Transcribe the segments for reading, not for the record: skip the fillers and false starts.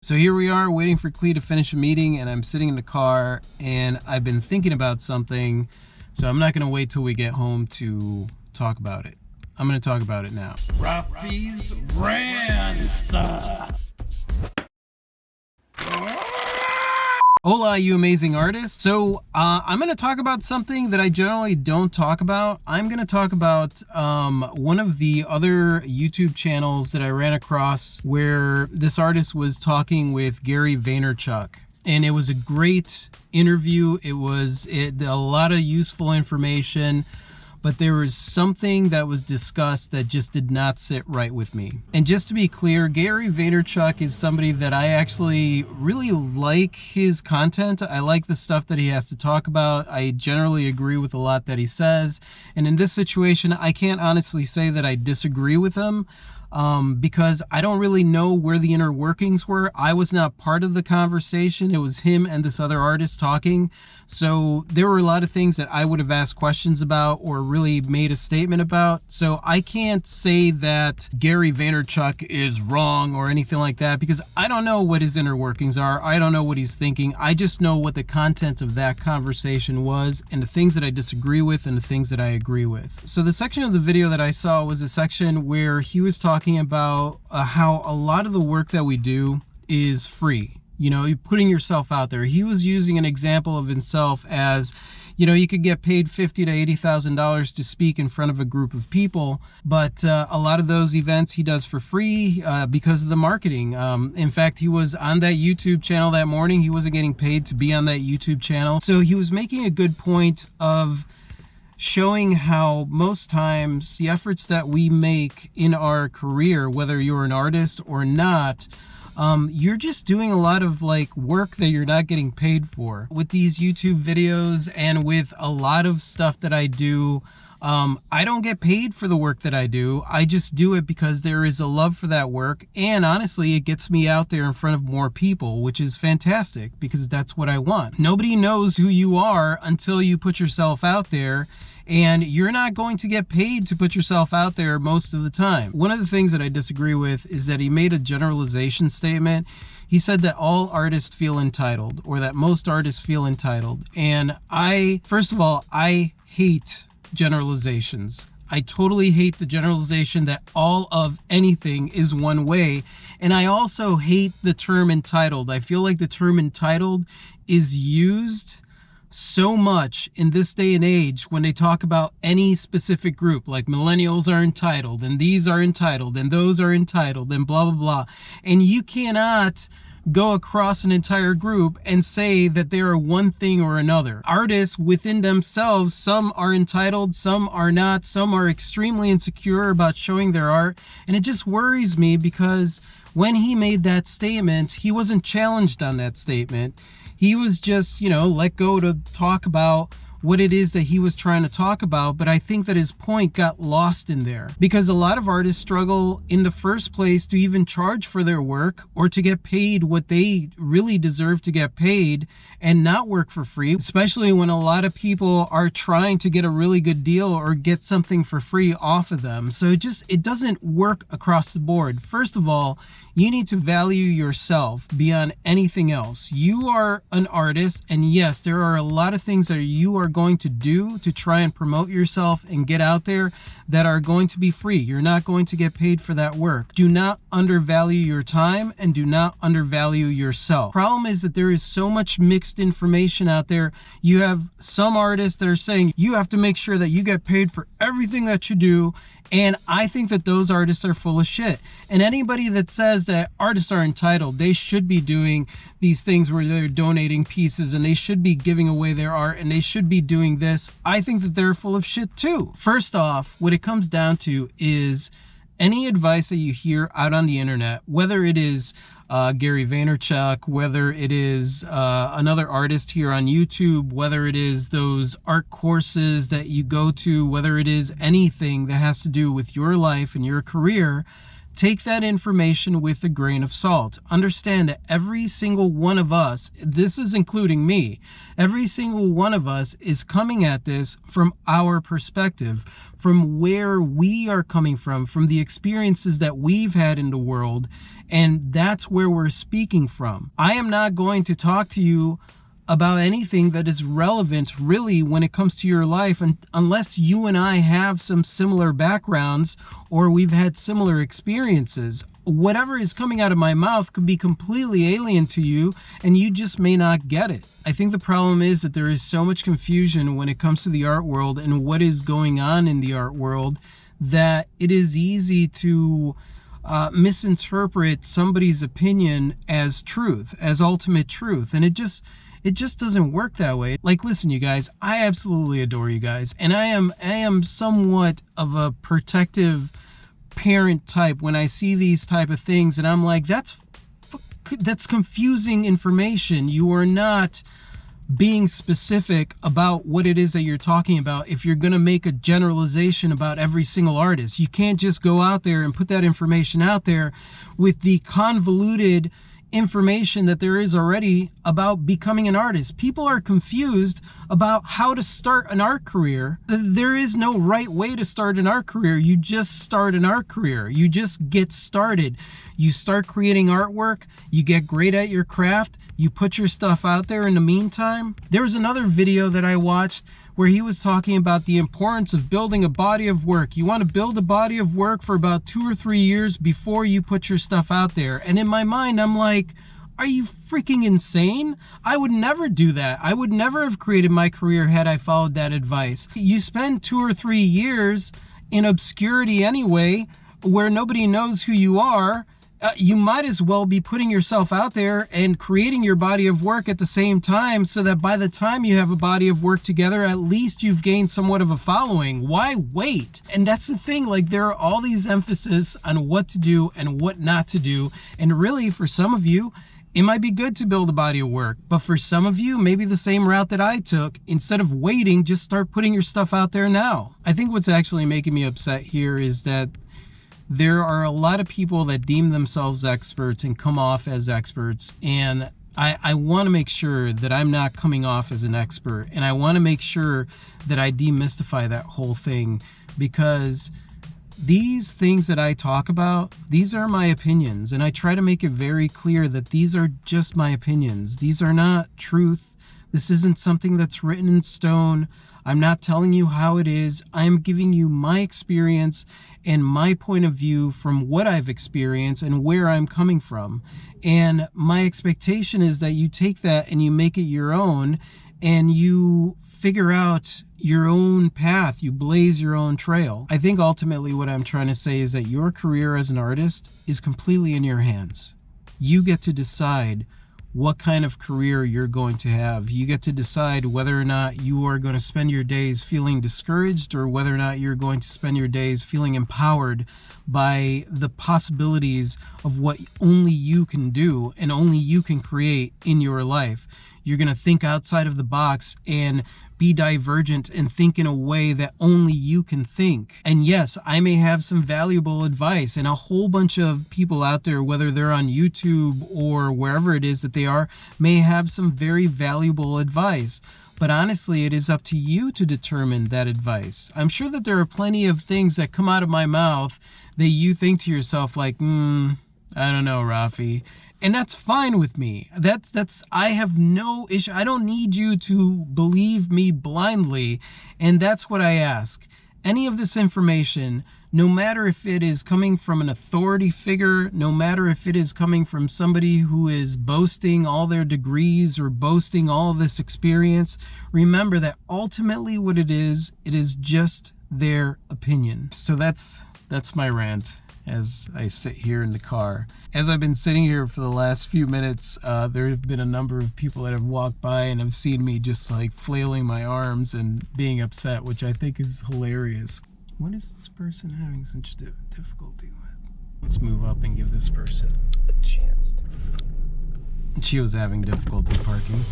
So here we are waiting for Clee to finish a meeting, and I'm sitting in the car and I've been thinking about something. So I'm not going to wait till we get home to talk about it. I'm going to talk about it now. Ruffy's Rants. Hola, you amazing artists. So I'm going to talk about something that I generally don't talk about. I'm going to talk about one of the other YouTube channels that I ran across where this artist was talking with Gary Vaynerchuk. And it was a great interview. It was a lot of useful information. But there was something that was discussed that just did not sit right with me. And just to be clear, Gary Vaynerchuk is somebody that I actually really like his content. I like the stuff that he has to talk about. I generally agree with a lot that he says. And in this situation, I can't honestly say that I disagree with him. Because I don't really know where the inner workings were. I was not part of the conversation. It was him and this other artist talking. So there were a lot of things that I would have asked questions about or really made a statement about. So I can't say that Gary Vaynerchuk is wrong or anything like that because I don't know what his inner workings are. I don't know what he's thinking. I just know what the content of that conversation was and the things that I disagree with and the things that I agree with. So the section of the video that I saw was a section where he was talking about how a lot of the work that we do is free. You know, you're putting yourself out there. He was using an example of himself as, you know, you could get paid $50,000 to $80,000 to speak in front of a group of people, but a lot of those events he does for free because of the marketing. In fact, he was on that YouTube channel that morning. He wasn't getting paid to be on that YouTube channel. So he was making a good point of showing how most times the efforts that we make in our career, whether you're an artist or not, you're just doing a lot of like work that you're not getting paid for. With these YouTube videos and with a lot of stuff that I do, I don't get paid for the work that I do. I just do it because there is a love for that work. And honestly, it gets me out there in front of more people, which is fantastic because that's what I want. Nobody knows who you are until you put yourself out there. And you're not going to get paid to put yourself out there most of the time. One of the things that I disagree with is that he made a generalization statement. He said that all artists feel entitled, or that most artists feel entitled. And first of all, I hate generalizations. I totally hate the generalization that all of anything is one way. And I also hate the term entitled. I feel like the term entitled is used so much in this day and age when they talk about any specific group, like millennials are entitled and these are entitled and those are entitled and blah, blah, blah. And you cannot go across an entire group and say that they are one thing or another. Artists within themselves, some are entitled, some are not, some are extremely insecure about showing their art. And it just worries me because when he made that statement, he wasn't challenged on that statement. He was just, you know, let go to talk about what it is that he was trying to talk about. But I think that his point got lost in there because a lot of artists struggle in the first place to even charge for their work or to get paid what they really deserve to get paid and not work for free, especially when a lot of people are trying to get a really good deal or get something for free off of them. So it doesn't work across the board. First of all, you need to value yourself beyond anything else. You are an artist, and yes, there are a lot of things that you are going to do to try and promote yourself and get out there that are going to be free. You're not going to get paid for that work. Do not undervalue your time and do not undervalue yourself. Problem is that there is so much mixed information out there. You have some artists that are saying you have to make sure that you get paid for everything that you do. And I think that those artists are full of shit. And anybody that says that artists are entitled, they should be doing these things where they're donating pieces and they should be giving away their art and they should be doing this, I think that they're full of shit too. First off, what it comes down to is any advice that you hear out on the internet, whether it is Gary Vaynerchuk, whether it is another artist here on YouTube, whether it is those art courses that you go to, whether it is anything that has to do with your life and your career, take that information with a grain of salt. Understand that every single one of us, this is including me, every single one of us is coming at this from our perspective, from where we are coming from the experiences that we've had in the world, and that's where we're speaking from. I am not going to talk to you about anything that is relevant really when it comes to your life, and unless you and I have some similar backgrounds or we've had similar experiences. Whatever is coming out of my mouth could be completely alien to you, and you just may not get it. I think the problem is that there is so much confusion when it comes to the art world and what is going on in the art world that it is easy to misinterpret somebody's opinion as truth, as ultimate truth, and it just doesn't work that way. Like, listen, you guys, I absolutely adore you guys, and I am somewhat of a protective parent type when I see these type of things, and I'm like, that's confusing information. You are not being specific about what it is that you're talking about. If you're going to make a generalization about every single artist, you can't just go out there and put that information out there with the convoluted information that there is already about becoming an artist. People are confused about how to start an art career. There is no right way to start an art career. You just start an art career. You just get started. You start creating artwork. You get great at your craft. You put your stuff out there in the meantime. There was another video that I watched where he was talking about the importance of building a body of work. You want to build a body of work for about 2 or 3 years before you put your stuff out there. And in my mind, I'm like, are you freaking insane? I would never do that. I would never have created my career had I followed that advice. You spend 2 or 3 years in obscurity anyway, where nobody knows who you are. You might as well be putting yourself out there and creating your body of work at the same time, so that by the time you have a body of work together, at least you've gained somewhat of a following. Why wait? And that's the thing, like, there are all these emphasis on what to do and what not to do. And really, for some of you, it might be good to build a body of work, but for some of you, maybe the same route that I took. Instead of waiting, just start putting your stuff out there now. I think what's actually making me upset here is that there are a lot of people that deem themselves experts and come off as experts, and I want to make sure that I'm not coming off as an expert, and I want to make sure that I demystify that whole thing, because these things that I talk about, these are my opinions, and I try to make it very clear that these are just my opinions. These are not truth. This isn't something that's written in stone. I'm not telling you how it is. I'm giving you my experience and my point of view from what I've experienced and where I'm coming from. And my expectation is that you take that and you make it your own, and you figure out your own path. You blaze your own trail. I think ultimately what I'm trying to say is that your career as an artist is completely in your hands. You get to decide what kind of career you're going to have. You get to decide whether or not you are going to spend your days feeling discouraged, or whether or not you're going to spend your days feeling empowered by the possibilities of what only you can do and only you can create in your life. You're going to think outside of the box and be divergent and think in a way that only you can think. And yes, I may have some valuable advice, and a whole bunch of people out there, whether they're on YouTube or wherever it is that they are, may have some very valuable advice. But honestly, it is up to you to determine that advice. I'm sure that there are plenty of things that come out of my mouth that you think to yourself like, I don't know, Rafi. And that's fine with me. I have no issue. I don't need you to believe me blindly. And that's what I ask. Any of this information, no matter if it is coming from an authority figure, no matter if it is coming from somebody who is boasting all their degrees or boasting all this experience, remember that ultimately what it is just their opinion. So that's my rant as I sit here in the car. As I've been sitting here for the last few minutes, there have been a number of people that have walked by and have seen me just like flailing my arms and being upset, which I think is hilarious. What is this person having such difficulty with? Let's move up and give this person a chance to. She was having difficulty parking.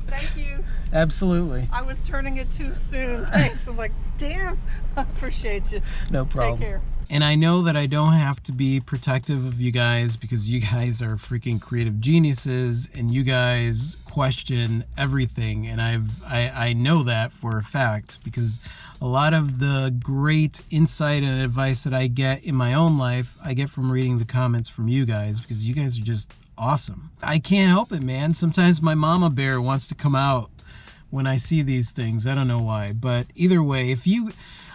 Thank you. Absolutely. I was turning it too soon. Thanks. I'm like, damn. I appreciate you. No problem. Take care. And I know that I don't have to be protective of you guys because you guys are freaking creative geniuses and you guys question everything. And I know that for a fact because a lot of the great insight and advice that I get in my own life, I get from reading the comments from you guys because you guys are just awesome. I can't help it, man. Sometimes my mama bear wants to come out when I see these things. I don't know why, but either way,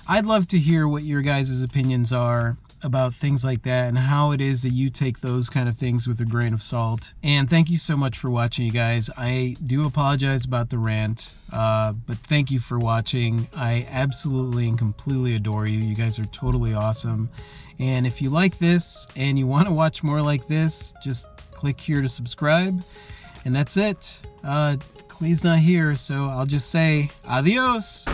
I'd love to hear what your guys' opinions are about things like that and how it is that you take those kind of things with a grain of salt. And thank you so much for watching, you guys. I do apologize about the rant, but thank you for watching. I absolutely and completely adore you. You guys are totally awesome. And if you like this and you want to watch more like this, just click here to subscribe. And that's it. Clee's not here, so I'll just say adios.